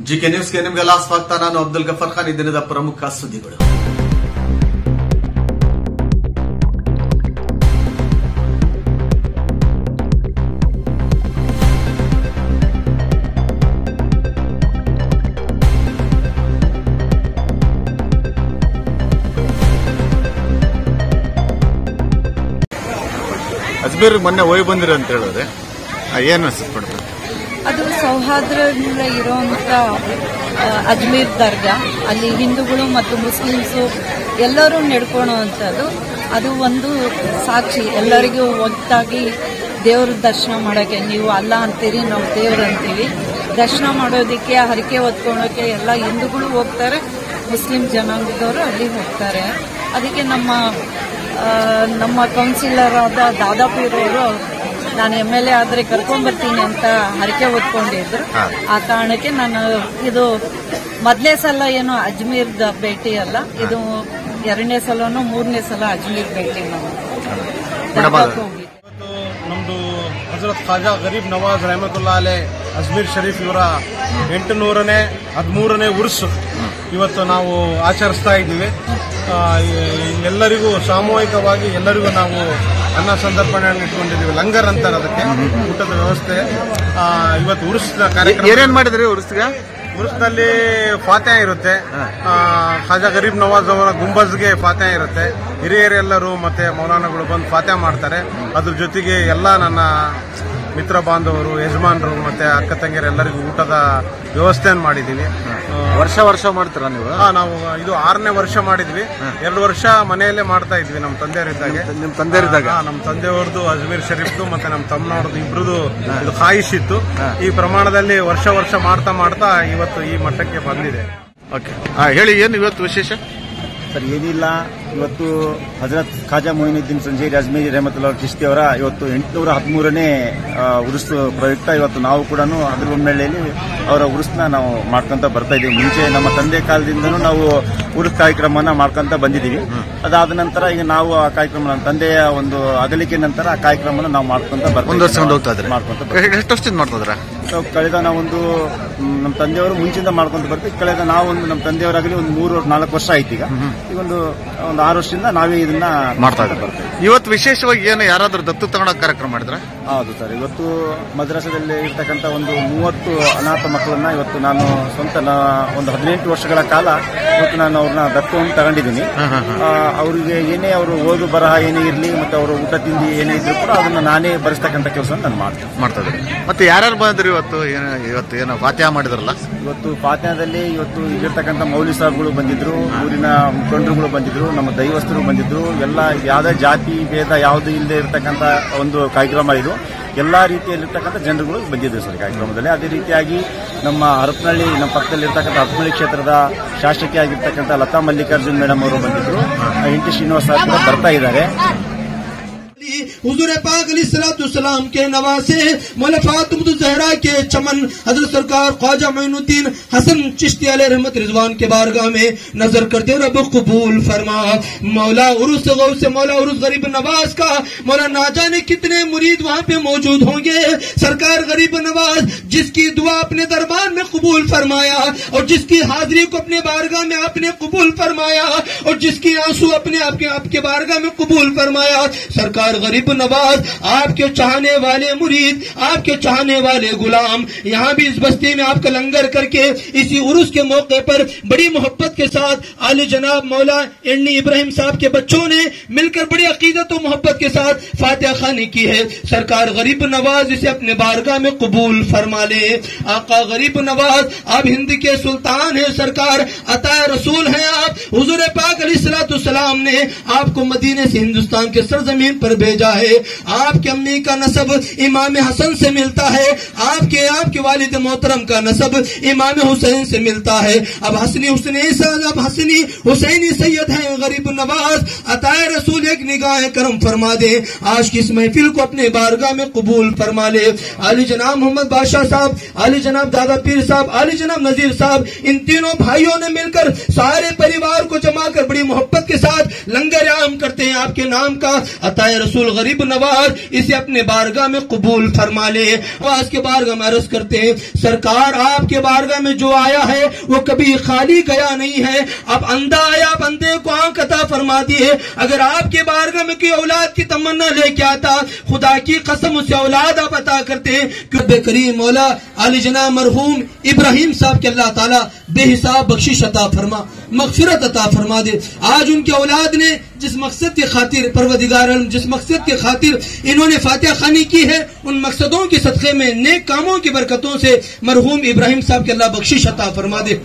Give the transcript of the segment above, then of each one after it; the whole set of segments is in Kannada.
ಜಿಕೆ ನ್ಯೂಸ್ಗೆ ನಿಮಗೆಲ್ಲ ಸ್ವಾಗತ. ನಾನು ಅಬ್ದುಲ್ ಗಫರ್ ಖಾನ್. ಈ ದಿನದ ಪ್ರಮುಖ ಸುದ್ದಿಗಳು. ಅಜ್ಮೀರ್ ಮೊನ್ನೆ ಹೋಗಿ ಬಂದಿರ ಅಂತ ಹೇಳಿದ್ರೆ ಏನು ಅನಿಸ್ಬಿಡ್ತದೆ? ಅದು ಸೌಹಾರ್ದದಿಂದ ಇರುವಂತ ಅಜ್ಮೀರ್ ದರ್ಗಾ, ಅಲ್ಲಿ ಹಿಂದೂಗಳು ಮತ್ತು ಮುಸ್ಲಿಮ್ಸು ಎಲ್ಲರೂ ನಡ್ಕೊಳ್ಳುವಂಥದ್ದು. ಅದು ಒಂದು ಸಾಕ್ಷಿ, ಎಲ್ಲರಿಗೂ ಒಟ್ಟಾಗಿ ದೇವ್ರ ದರ್ಶನ ಮಾಡೋಕ್ಕೆ. ನೀವು ಅಲ್ಲ ಅಂತೀರಿ, ನಾವು ದೇವ್ರು ಅಂತೀವಿ. ದರ್ಶನ ಮಾಡೋದಕ್ಕೆ, ಹರಕೆ ಹೊತ್ಕೊಳ್ಳೋಕೆ ಎಲ್ಲ ಹಿಂದೂಗಳು ಹೋಗ್ತಾರೆ, ಮುಸ್ಲಿಂ ಜನಾಂಗದವರು ಅಲ್ಲಿ ಹೋಗ್ತಾರೆ. ಅದಕ್ಕೆ ನಮ್ಮ ಕೌನ್ಸಿಲರ್ ಆದ ದಾದಾಪೀರ್ ಅವರು ನಾನು MLA ಆದರೆ ಕರ್ಕೊಂಡ್ಬರ್ತೀನಿ ಅಂತ ಹರಕೆ ಹೊತ್ಕೊಂಡಿದ್ರು. ಆ ಕಾರಣಕ್ಕೆ ನಾನು ಇದು ಮೊದಲನೇ ಸಲ ಏನು ಅಜ್ಮೀರ್ ಭೇಟಿ ಅಲ್ಲ, ಇದು 2ನೇ ಸಲನೋ 3ನೇ ಸಲ ಅಜ್ಮೀರ್ ಭೇಟಿ. ನಾವು ನಮ್ದು ಹಜರತ್ ಖಾಜಾ ಗರೀಬ್ ನವಾಜ್ ರಹಮತುಲ್ಲಾ ಅಲೈ ಅಜ್ಮೀರ್ ಶರೀಫ್ ಇವರ 813ನೇ ಉರ್ಸ್ ಇವತ್ತು ನಾವು ಆಚರಿಸ್ತಾ ಇದ್ದೀವಿ. ಎಲ್ಲರಿಗೂ ಸಾಮೂಹಿಕವಾಗಿ ಎಲ್ಲರಿಗೂ ನಾವು ಅನ್ನ ಸಂದರ್ಪಣೆಯನ್ನು ಇಟ್ಕೊಂಡಿದ್ದೀವಿ. ಲಂಗರ್ ಅಂತಾರೆ ಅದಕ್ಕೆ, ಊಟದ ವ್ಯವಸ್ಥೆ. ಇವತ್ತು ಉರ್ಸ್ ಕಾರ್ಯಕ್ರಮ ಏನೇನ್ ಮಾಡಿದ್ರಿ ಉರ್ಸ್ಗೆ? ಉರ್ಸ್ನಲ್ಲಿ ಫಾತ್ಯಾ ಇರುತ್ತೆ, ಖಾಜಾ ಗರೀಬ್ ನವಾಜ್ ಅವರ ಗುಂಬಜ್ಗೆ ಫಾತ್ಯಾ ಇರುತ್ತೆ. ಹಿರಿಯರೆಲ್ಲರೂ ಮತ್ತೆ ಮೌಲಾನಾಗಳು ಬಂದು ಫಾತ್ಯಾ ಮಾಡ್ತಾರೆ. ಅದ್ರ ಜೊತೆಗೆ ಎಲ್ಲ ನನ್ನ ಮಿತ್ರ ಬಾಂಧವರು, ಯಜಮಾನರು ಮತ್ತೆ ಅಕ್ಕ ತಂಗಿಯರೆಲ್ಲರಿಗೂ ಊಟದ ವ್ಯವಸ್ಥೆಯನ್ನು ಮಾಡಿದ್ದೀವಿ. ವರ್ಷ ಮಾಡ್ತೀರಾ ನೀವು? ನಾವು ಇದು 6ನೇ ವರ್ಷ ಮಾಡಿದ್ವಿ. 2 ವರ್ಷ ಮನೆಯಲ್ಲೇ ಮಾಡ್ತಾ ಇದ್ವಿ ನಮ್ಮ ತಂದೆಯವರಿದ್ದಾಗ. ನಿಮ್ಮ ತಂದೆಯವರಿದ್ದಾಗ? ನಮ್ಮ ತಂದೆಯವ್ರದ್ದು ಅಜ್ಮೀರ್ ಶರೀಫ್ದು ಮತ್ತೆ ನಮ್ಮ ತಮ್ಮನವ್ರದ್ದು ಇಬ್ರದ್ದು ಇದು ಖಾಯಿಶ್ ಇತ್ತು. ಈ ಪ್ರಮಾಣದಲ್ಲಿ ವರ್ಷ ಮಾಡ್ತಾ ಇವತ್ತು ಈ ಮಟ್ಟಕ್ಕೆ ಬಂದಿದೆ. ಓಕೆ, ಹೇಳಿ, ಏನು ಇವತ್ತು ವಿಶೇಷ? ಸರ್, ಏನಿಲ್ಲ, ಇವತ್ತು ಹಜರತ್ ಖಾಜಾ ಮೊಯಿನುದ್ದೀನ್ ಸಂಜೀರ್ ಅಜ್ಮೀರ್ ರಹಮತುಲ್ಲಾ ಚಿಶ್ತಿ ಅವರ ಇವತ್ತು 813ನೇ ಉರುಸ್ ಪ್ರಯುಕ್ತ ಇವತ್ತು ನಾವು ಕೂಡ ಅದ್ರ ಒಮ್ಮೆಳೆಯಲ್ಲಿ ಅವರ ಉರುಸ್ನ ನಾವು ಮಾಡ್ಕೊಂತ ಬರ್ತಾ ಇದೀವಿ. ಮುಂಚೆ ನಮ್ಮ ತಂದೆ ಕಾಲದಿಂದನೂ ನಾವು ಉರುಸ್ ಕಾರ್ಯಕ್ರಮನ ಮಾಡ್ಕೊಂತ ಬಂದಿದ್ದೀವಿ. ಅದಾದ ನಂತರ ಈಗ ನಾವು ಆ ಕಾರ್ಯಕ್ರಮ, ನಮ್ಮ ತಂದೆಯ ಒಂದು ಅಗಲಿಕೆ ನಂತರ ಆ ಕಾರ್ಯಕ್ರಮನ ನಾವು ಮಾಡ್ಕೊಂತ ಬರ್ತೀವಿ. ಎಷ್ಟು ವರ್ಷದಿಂದ ಮಾಡ್ತಿದ್ರ? ಕಳೆದ ನಾವೊಂದು ನಮ್ಮ ತಂದೆಯವರು ಮುಂಚಿಂದ ಮಾಡ್ಕೊಂತ ಬರ್ತೀವಿ. ಕಳೆದ ನಾವೊಂದು ನಮ್ಮ ತಂದೆಯವರಾಗಲಿ ಒಂದು 3-4 ವರ್ಷ ಆಯ್ತು. ಈಗ ಒಂದು 6 ವರ್ಷದಿಂದ ನಾವೇ ಇದನ್ನ ಮಾಡ್ತಾ ಬರ್ತೀವಿ. ಇವತ್ತು ವಿಶೇಷವಾಗಿ ಏನು ಯಾರಾದ್ರೂ ದತ್ತು ತಗೊಳ್ಳೋ ಕಾರ್ಯಕ್ರಮ ಮಾಡಿದ್ರ? ಹೌದು ಸರ್, ಇವತ್ತು ಮದ್ರಾಸದಲ್ಲಿ ಇರ್ತಕ್ಕಂಥ ಒಂದು 30 ಅನಾಥ ಮಕ್ಕಳನ್ನ ಇವತ್ತು ನಾನು ಸ್ವಂತ ಒಂದು 18 ವರ್ಷಗಳ ಕಾಲ ಇವತ್ತು ನಾನು ಅವ್ರನ್ನ ದತ್ತವನ್ನು ತಗೊಂಡಿದ್ದೀನಿ. ಅವರಿಗೆ ಏನೇ ಅವರು ಓದು ಬರಹ ಏನೇ ಇರಲಿ ಮತ್ತೆ ಅವರು ಊಟ ತಿಂಡಿ ಏನೇ ಇದ್ರು ಕೂಡ ಅದನ್ನ ನಾನೇ ಭರಿಸ್ತಕ್ಕಂಥ ಕೆಲಸ ನಾನು ಮಾಡ್ತಾ ಇದ್ದೀನಿ. ಮತ್ತೆ ಯಾರ್ಯಾರು ಬಂದ್ರು ಇವತ್ತು ಏನೋ ಫಾತ್ಯಾ ಮಾಡಿದ್ರಲ್ಲ? ಇವತ್ತು ಫಾತ್ಯಾದಲ್ಲಿ ಇವತ್ತು ಇಲ್ಲಿರ್ತಕ್ಕಂಥ ಮೌಲಿ ಸಾಬ್ಗಳು ಬಂದಿದ್ರು, ಊರಿನ ಮುಖಂಡರುಗಳು ಬಂದಿದ್ರು, ನಮ್ಮ ದೈವಸ್ಥರು ಬಂದಿದ್ರು. ಎಲ್ಲ ಯಾವುದೇ ಜಾತಿ ಭೇದ ಯಾವುದು ಇಲ್ಲದೆ ಇರತಕ್ಕಂಥ ಒಂದು ಕಾರ್ಯಕ್ರಮ ಇದು. ಎಲ್ಲಾ ರೀತಿಯಲ್ಲಿರ್ತಕ್ಕಂಥ ಜನರುಗಳು ಬಂದಿದ್ರು ಸರ್ ಕಾರ್ಯಕ್ರಮದಲ್ಲಿ. ಅದೇ ರೀತಿಯಾಗಿ ನಮ್ಮ ಹರಪನಹಳ್ಳಿ, ನಮ್ಮ ಪಕ್ಕದಲ್ಲಿರ್ತಕ್ಕಂಥ ಹರಪನಹಳ್ಳಿ ಕ್ಷೇತ್ರದ ಶಾಸಕಿ ಆಗಿರ್ತಕ್ಕಂಥ ಲತಾ ಮಲ್ಲಿಕಾರ್ಜುನ್ ಮೇಡಮ್ ಅವರು ಬಂದಿದ್ರು. ಇಂಟಿ ಶ್ರೀನಿವಾಸ ಕೂಡ ಬರ್ತಾ ಇದ್ದಾರೆ. हुजूर पाक अलैहिस्सलाम के नवासे मौला फातिमा ज़हरा के चमन हजरत सरकार ख्वाजा मोइनुद्दीन हसन चिश्ती अलैहि रहमत रिजवान के बारगाह में नजर करते रब कबूल फरमा। मौला उरुस गौस मौला उरुस गरीब नवाज का मौला ना जाने कितने मुरीद वहाँ पे मौजूद होंगे। सरकार गरीब नवाज जिसकी दुआ अपने दरबार में कबूल फरमाया और जिसकी हाजिरी को अपने बारगाह में आपने कबूल फरमाया और जिसकी आंसू अपने आपके बारगाह में कबूल फरमाया। सरकार गरीब नवाज आपके चाहने वाले मुरीद, आपके चाहने वाले गुलाम यहाँ भी इस बस्ती में आपका लंगर करके इसी उरुस के मौके पर बड़ी मोहब्बत के साथ आले जनाब मौला एन्नी इब्राहिम साहब के बच्चों ने मिलकर बड़ी अकीदत और मोहब्बत के साथ फातिहा खानी की है। सरकार गरीब नवाज इसे अपने बारगाह में कबूल फरमा ले। आका गरीब नवाज आप हिंद के सुल्तान हैं, सरकार अता रसूल हैं आप। हुजूर पाक अलैहिस्सलाम ने आपको मदीने से हिंदुस्तान के सरजमीन पर भेजा है। आपके अम्मी का नसब इमाम हसन से मिलता है, आपके वालिद मोहतरम का नसब इमाम हुसैन से मिलता है। अब हसनी हुसैनी सैयद हैं गरीब नवाज। अताए रसूल एक निगाह करम फरमा दे, आज की इस महफिल को अपने बारगाह में कबूल फरमा ले। आली जनाब मोहम्मद बादशाह साहब, आली जनाब दादा पीर साहब, आली जनाब नजीर साहब, इन तीनों भाइयों ने मिलकर सारे परिवार को जमा कर बड़ी मोहब्बत के साथ लंगर आम करते हैं आपके नाम का। अताए रसूल गरीब नवाज इसे अपने बारगाह में कबूल फरमा ले। आज के बारगाह में अर्ज करते हैं, सरकार आपके बारगाह में जो आया है वो कभी खाली गया नहीं है। अब अंधा आया, बंदे को आंख अता फरमा दी है। अगर आपके बारगाह में कोई औलाद की तमन्ना लेके आता, खुदा की कसम उसे औलाद आप अता करते हैं। क्योंकि करीम मौला आली जना मरहूम इब्राहिम साहब के अल्लाह ताला बेहिसाब बख्शिश अता फरमा, मगफिरत अता फरमा दे। आज उनके औलाद ने जिस मकसद के खातिर परवदिगार आलम जिस मकसद के खातिर इन्होंने फातिहा खानी की है, उन मकसदों के सदक़े में नेक कामों की बरकतों से मरहूम इब्राहिम साहब के अल्लाह बख्शिश अता फरमा दे।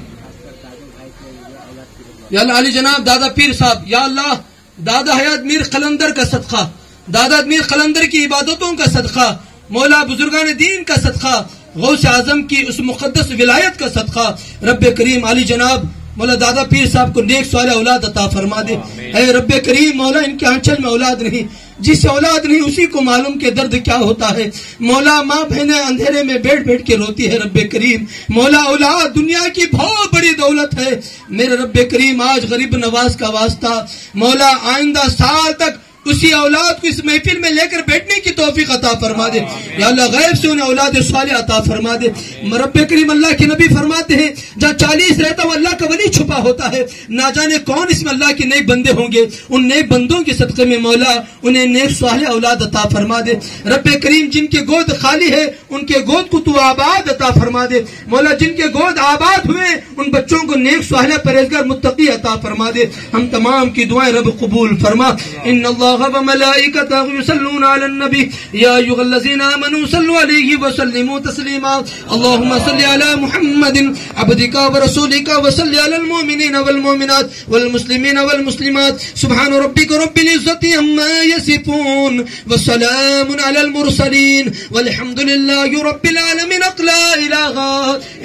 या अल्लाह अली जनाब दादा पीर साहब, या अल्लाह दादा हयात मीर कलंदर का सदका, दादा मीर कलंदर की इबादतों का सदका, मौला बुजुर्गान दीन का सदका, गौस आजम की उस मुकद्दस विलायत का सदका, रब्बे करीम अली जनाब मौला दादा पीर साहब को नेक साले औलाद अता फरमा दे। ऐ रब्बे करीम मौला इनके आंचल में औलाद नहीं, जिस औलाद नहीं उसी को मालूम के दर्द क्या होता है। मौला माँ बहनें अंधेरे में बैठ बैठ के रोती है। रब्बे करीम मौला औलाद दुनिया की बहुत बड़ी दौलत है। मेरे रब्बे करीम आज गरीब नवाज का वास्ता मौला आइंदा साल तक उसी औलाद को इस महफिल में लेकर बैठने की तौफीक अता फरमा दे। या अल्लाह गैब से उन्हें औलाद सालिह अता फरमा दे। रब्बे करीम अल्लाह के नबी फरमाते हैं, जहाँ 40 रहता वो अल्लाह का वली छुपा होता है। ना जाने कौन इसमें अल्लाह के नेक बंदे होंगे। उन नेक बंदों के सदक़े में मौला उन्हें नेक सालिह औलाद अता फरमा दे। रब्बे करीम जिनके गोद खाली है उनके गोद को तू आबाद अता फरमा दे। मौला जिनके गोद आबाद हुए उन बच्चों को नेक सालिह परहेज़गार मुत्तकी अता फरमा दे। हम तमाम की दुआएं रब कबूल फरमा। इन्नल्लाह व मलाइकतहु युसल्लूना अलन नबी या अय्युहल्लज़ीना आमनू सल्लु अलैहि व सल्लिमू तस्लीमा। अल्लाहुम्मा सल्लि अला मुहम्मदिन अब्दिका व रसूलिका व सल्लि अलल मुमिनीना वल मुमिनात वल मुस्लिमीना वल मुस्लिमात। सुब्हान रब्बिका रब्बिल इज्जति अम्मा यसिफून व सलामुन अलल मुरसलीन वल्हम्दुलिल्लाहि रब्बिल आलमीन। ला इलाहा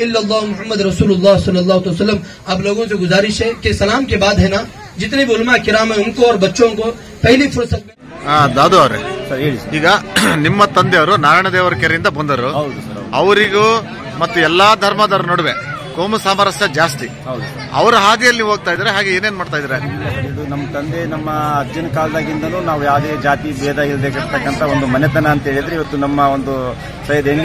इल्लल्लाह मुहम्मद रसूलुल्लाह सल्लल्लाहु अलैहि वसल्लम। आप लोगों से गुजारिश है कि सलाम के बाद है ना जितने भी उलमा किराम है उनको और बच्चों को पहली फुर्सत में ದಾದು ಅವರೇ, ಈಗ ನಿಮ್ಮ ತಂದೆಯವರು ನಾರಾಯಣ ದೇವರ ಕೆರೆಯಿಂದ ಬಂದರು. ಅವರಿಗೂ ಮತ್ತು ಎಲ್ಲಾ ಧರ್ಮದವರ ನಡುವೆ ಕೋಮು ಸಾಮರಸ್ಯ ಜಾಸ್ತಿ. ಅವರ ಹಾದಿಯಲ್ಲಿ ಹೋಗ್ತಾ ಇದ್ರೆ, ಹಾಗೆ ಏನೇನ್ ಮಾಡ್ತಾ ಇದ್ರೆ? ಇದು ನಮ್ಮ ತಂದೆ ನಮ್ಮ ಅಜ್ಜನ ಕಾಲದಾಗಿಂದನೂ ನಾವು ಯಾವುದೇ ಜಾತಿ ಭೇದ ಇಲ್ಲದೆ ಇರ್ತಕ್ಕಂಥ ಒಂದು ಮನೆತನ ಅಂತ ಹೇಳಿದ್ರೆ ಇವತ್ತು ನಮ್ಮ ಒಂದು ಸೈಯದ್ ಎನ್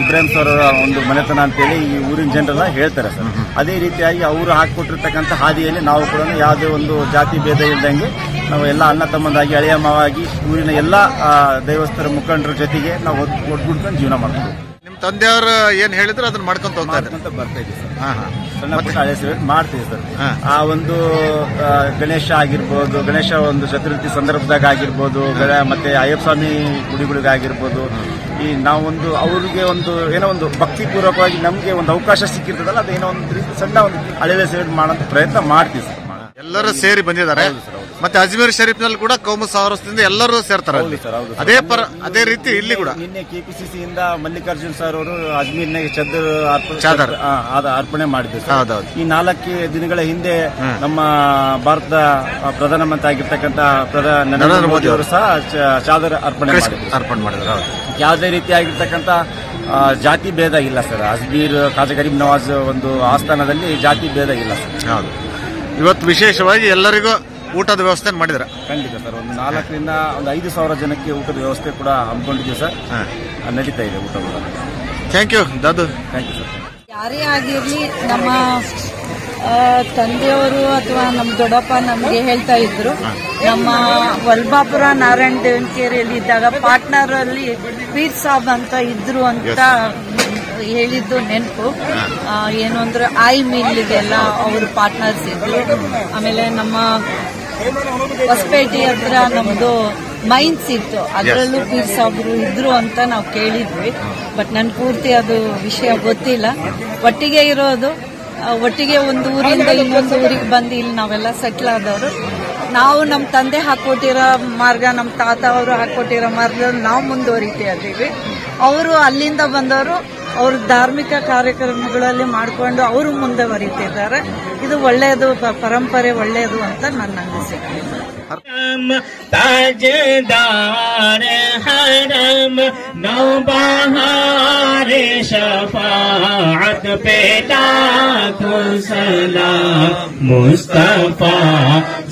ಇಬ್ರಾಹಿಂ ಸರ್ ಒಂದು ಮನೆತನ ಅಂತೇಳಿ ಈ ಊರಿನ ಜನರೆಲ್ಲ ಹೇಳ್ತಾರೆ ಸರ್. ಅದೇ ರೀತಿಯಾಗಿ ಅವರು ಹಾಕಿಕೊಟ್ಟಿರ್ತಕ್ಕಂಥ ಹಾದಿಯಲ್ಲಿ ನಾವು ಕೂಡ ಯಾವುದೇ ಒಂದು ಜಾತಿ ಭೇದ ಇಲ್ದಂಗೆ ನಾವು ಎಲ್ಲ ಅಣ್ಣ ತಮ್ಮಂದಾಗಿ ಹಳೆಯ ಮಾವಾಗಿ ಊರಿನ ಎಲ್ಲ ದೈವಸ್ಥರ ಮುಖಂಡರ ಜೊತೆಗೆ ನಾವು ಒಡ್ಗೂಡ್ಕೊಂಡು ಜೀವನ ಮಾಡ್ತೀವಿ. ನಿಮ್ ತಂದೆಯವರು ಏನ್ ಹೇಳಿದ್ರು ಅದನ್ನ ಮಾಡ್ಕೊಂತ ಹೋಗ್ತಾ ಬರ್ತಾ ಇದ್ದೀವಿ ಸರ್. ಸಣ್ಣ ಪುಟ್ಟ ಹಳೆ ಸೇವೆ ಮಾಡ್ತೀವಿ ಸರ್. ಆ ಒಂದು ಗಣೇಶ ಆಗಿರ್ಬೋದು, ಗಣೇಶ ಒಂದು ಚತುರ್ಥಿ ಸಂದರ್ಭದಾಗ ಆಗಿರ್ಬೋದು, ಮತ್ತೆ ಅಯ್ಯಪ್ಪ ಸ್ವಾಮಿ ಗುಡಿಗಳಿಗಾಗಿರ್ಬೋದು, ಈ ನಾವೊಂದು ಅವ್ರಿಗೆ ಒಂದು ಏನೋ ಒಂದು ಭಕ್ತಿ ಪೂರ್ವಕವಾಗಿ ನಮ್ಗೆ ಒಂದು ಅವಕಾಶ ಸಿಕ್ಕಿರ್ತದಲ್ಲ, ಅದೇನೋ ಒಂದು ಸಣ್ಣ ಒಂದು ಹಳೆ ಸೇವೆ ಮಾಡೋಂಥ ಪ್ರಯತ್ನ ಮಾಡ್ತೀವಿ ಸರ್. ಎಲ್ಲರೂ ಸೇರಿ ಬಂದಿದ್ದಾರೆ. ಮತ್ತೆ ಅಜ್ಮೀರ್ ಶರೀಫ್ ನಲ್ಲಿ ಕೂಡ ಕೋಮು ಸಾಮರಸ್ಯದಿಂದ ಎಲ್ಲರೂ ಸೇರ್ತಾರೆ. ಅದೇ ರೀತಿ ಇಲ್ಲಿ ಕೂಡ ನಿನ್ನೆ ಕೆಪಿಸಿಸಿ ಇಂದ ಮಲ್ಲಿಕಾರ್ಜುನ್ ಸರ್ ಅವರು ಅಜ್ಮೀರ್ನಾಗ ಚಾದರ್ ಅರ್ಪಣೆ ಮಾಡಿದ್ರು. ಈ 4 ದಿನಗಳ ಹಿಂದೆ ನಮ್ಮ ಭಾರತದ ಪ್ರಧಾನಮಂತ್ರಿ ಆಗಿರ್ತಕ್ಕಂಥ ನರೇಂದ್ರ ಮೋದಿ ಅವರು ಸಹ ಚಾದರ್ ಅರ್ಪಣೆ ಮಾಡಿದ್ರು. ಯಾವುದೇ ರೀತಿಯಾಗಿರ್ತಕ್ಕಂಥ ಜಾತಿ ಭೇದ ಇಲ್ಲ ಸರ್. ಅಜ್ಮೀರ್ ಖಾಜಾ ಗರೀಬ್ ನವಾಜ್ ಒಂದು ಆಸ್ಥಾನದಲ್ಲಿ ಜಾತಿ ಭೇದ ಇಲ್ಲ ಸರ್. ಹೌದು. ಇವತ್ತು ವಿಶೇಷವಾಗಿ ಎಲ್ಲರಿಗೂ ಊಟದ ವ್ಯವಸ್ಥೆ ಮಾಡಿದ್ರ? ಖಂಡಿತ ಸರ್. ಒಂದು 4 ರಿಂದ 5,000 ಜನಕ್ಕೆ ಊಟದ ವ್ಯವಸ್ಥೆ ಕೂಡ ಹಮ್ಮಿಕೊಂಡಿದ್ದೀವಿ ಸರ್. ನಡೀತಾ ಇದೆ ಊಟ ಕೂಡ. ಥ್ಯಾಂಕ್ ಯು ದಾದು. Thank you sir. ಯಾರೇ ಆಗಿರ್ಲಿ ನಮ್ಮ ತಂದೆಯವರು ಅಥವಾ ನಮ್ಮ ದೊಡ್ಡಪ್ಪ ನಮಗೆ ಹೇಳ್ತಾ ಇದ್ರು, ನಮ್ಮ ವಲ್ಬಾಪುರ ನಾರಾಯಣ ದೇವನಕೆರೆಯಲ್ಲಿ ಇದ್ದಾಗ ಪಾರ್ಟ್ನರ್ ಅಲ್ಲಿ ಪೀರ್ ಸಾಬ್ ಅಂತ ಇದ್ರು ಅಂತ ಹೇಳಿದ್ದು ನೆನಪು. ಏನು ಅಂದ್ರೆ ಆಯಿ ಮಿಲ್ಗೆಲ್ಲ ಅವರು ಪಾರ್ಟ್ನರ್ಸ್ ಇದ್ರು. ಆಮೇಲೆ ನಮ್ಮ ಹೊಸಪೇಟೆ ಹತ್ರ ನಮ್ದು ಮೈನ್ಸ್ ಇತ್ತು, ಅದರಲ್ಲೂ ಪೀರ್ ಸಾಬ್ರು ಇದ್ರು ಅಂತ ನಾವು ಕೇಳಿದ್ವಿ. ಬಟ್ ನನ್ ಪೂರ್ತಿ ಅದು ವಿಷಯ ಗೊತ್ತಿಲ್ಲ. ಒಟ್ಟಿಗೆ ಇರೋದು, ಒಟ್ಟಿಗೆ ಒಂದು ಊರಿಂದ ಇನ್ನೊಂದು ಊರಿಗೆ ಬಂದು ಇಲ್ಲಿ ನಾವೆಲ್ಲ ಸೆಟ್ಲ್ ಆದವರು. ನಾವು ನಮ್ಮ ತಂದೆ ಹಾಕೊಟ್ಟಿರೋ ಮಾರ್ಗ, ನಮ್ಮ ತಾತ ಅವರು ಹಾಕೊಟ್ಟಿರೋ ಮಾರ್ಗದಲ್ಲಿ ನಾವು ಮುಂದುವರಿತಾ ಇದ್ದೀವಿ. ಅವರು ಅಲ್ಲಿಂದ ಬಂದವರು ಅವ್ರ ಧಾರ್ಮಿಕ ಕಾರ್ಯಕ್ರಮಗಳಲ್ಲಿ ಮಾಡಿಕೊಂಡು ಅವರು ಮುಂದುವರಿತಿದ್ದಾರೆ. ಇದು ಒಳ್ಳೆಯದು, ಪರಂಪರೆ ಒಳ್ಳೆಯದು ಅಂತ ನನ್ನ ಅನಿಸಿಕೆ. ताजदार हरम नौबहार शफाअत रहमत पे लाखों सलाम मुस्तफा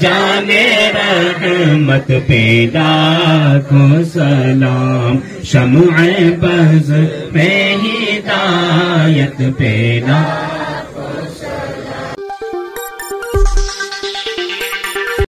जाने रहमत पे लाखों सलाम शम्अ बज़ पे हिदायत पे